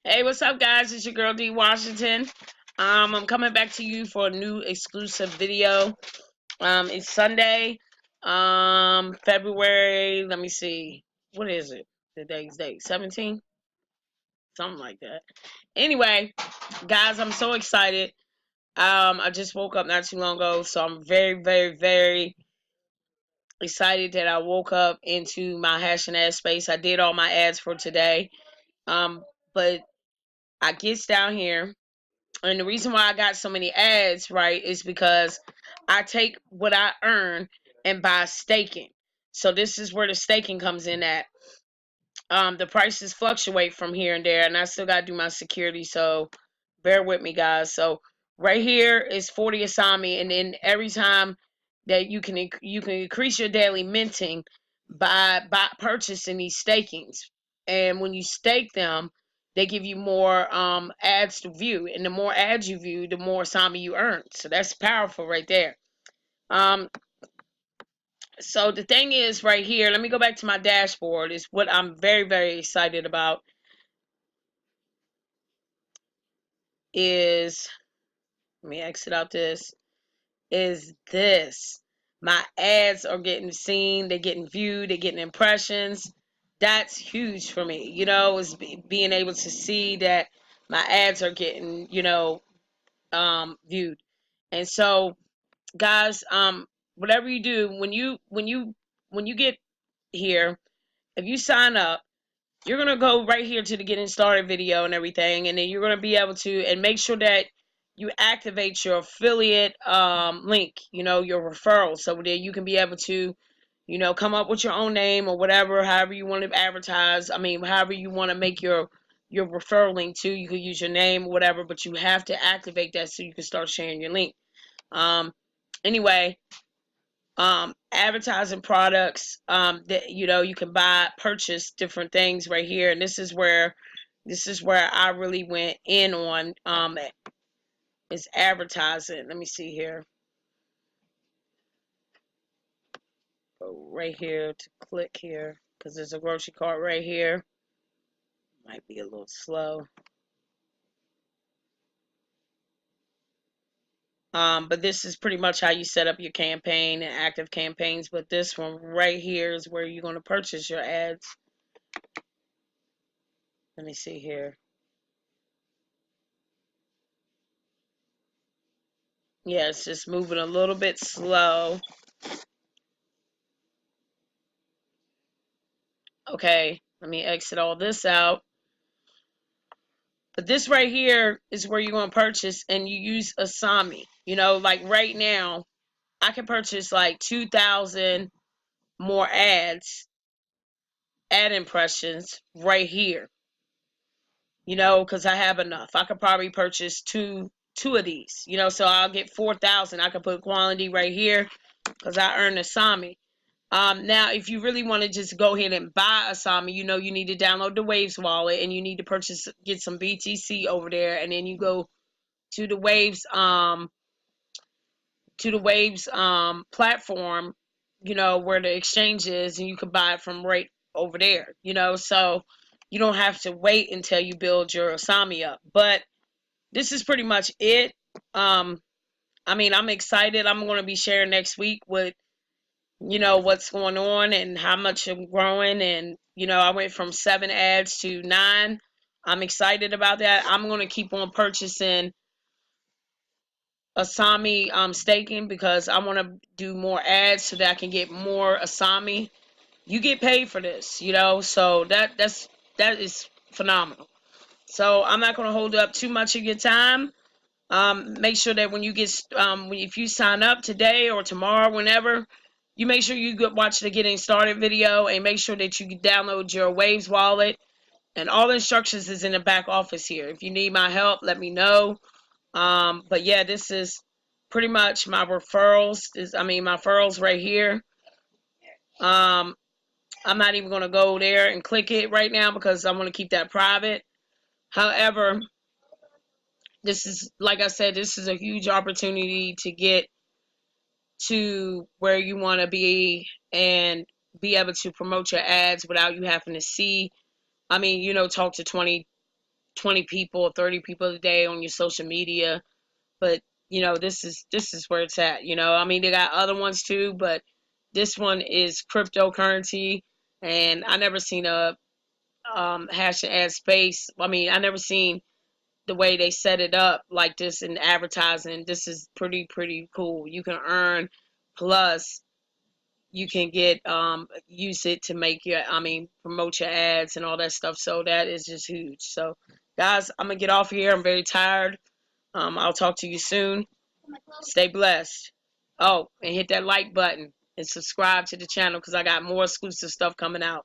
Hey, what's up, guys? It's your girl D Washington. I'm coming back to you for a new exclusive video. It's Sunday, February. Let me see, what is it? Today's date, 17, something like that. Anyway, guys, I'm so excited. I just woke up not too long ago, so I'm very, very, very excited that I woke up into my hash and ad space. I did all my ads for today, but I gets down here. And the reason why I got so many ads, right, is because I take what I earn and buy staking. So this is where the staking comes in at. The prices fluctuate from here and there, and I still gotta do my security, so bear with me, guys. So right here is 40 Asami, and then every time that you can increase your daily minting by purchasing these stakings. And when you stake them, they give you more ads to view, and the more ads you view, the more Asami you earn. So that's powerful right there. Um, so the thing is right here, let me go back to my dashboard, is what I'm very, very excited about is, let me exit out this, is this. My ads are getting seen, they're getting viewed, they're getting impressions. That's huge for me, is being able to see that my ads are getting, viewed. And so, guys, whatever you do, when you get here, if you sign up, you're going to go right here to the getting started video and everything, and then you're going to be able to, and make sure that you activate your affiliate link, your referral, so that you can be able to, come up with your own name or whatever, however you want to advertise. I mean, however you want to make your referral link to. You could use your name or whatever, but you have to activate that so you can start sharing your link. Anyway, advertising products, that you can purchase different things right here, and this is where I really went in on, is advertising. Let me see here. Go right here to click here, because there's a grocery cart right here. Might be a little slow. But this is pretty much how you set up your campaign and active campaigns. But this one right here is where you're going to purchase your ads. Let me see here. Yeah, it's just moving a little bit slow. Okay, let me exit all this out. But this right here is where you're going to purchase, and you use Asami. Like right now, I can purchase like 2,000 more ad impressions right here. Because I have enough. I could probably purchase two of these. So I'll get 4,000. I could put quality right here because I earn Asami. Now, if you really want to just go ahead and buy Asami, you need to download the Waves wallet, and you need to get some BTC over there, and then you go to the Waves platform, where the exchange is, and you can buy it from right over there. So you don't have to wait until you build your Asami up. But this is pretty much it. I'm excited. I'm going to be sharing next week with what's going on and how much I'm growing. And, I went from 7 ads to 9. I'm excited about that. I'm going to keep on purchasing Asami staking, because I want to do more ads so that I can get more Asami. You get paid for this, so that is phenomenal. So I'm not going to hold up too much of your time. Make sure that when you if you sign up today or tomorrow, whenever, you make sure you watch the getting started video, and make sure that you download your Waves wallet, and all the instructions is in the back office here. If you need my help, let me know. But yeah, this is pretty much my referrals. My referrals right here. Um, I'm not even going to go there and click it right now because I want to keep that private. However, this is, like I said, this is a huge opportunity to get to where you want to be and be able to promote your ads without you having to talk to 20 20 people or 30 people a day on your social media. But, this is where it's at. I mean, they got other ones too, but this one is cryptocurrency. And I never seen a hash and ad space. I mean, I never seen the way they set it up like this in advertising. This is pretty cool. You can earn, plus you can get use it to make promote your ads and all that stuff. So that is just huge. So guys, I'm gonna get off here. I'm very tired. I'll talk to you soon. Stay blessed. Oh, and hit that like button and subscribe to the channel because I got more exclusive stuff coming out.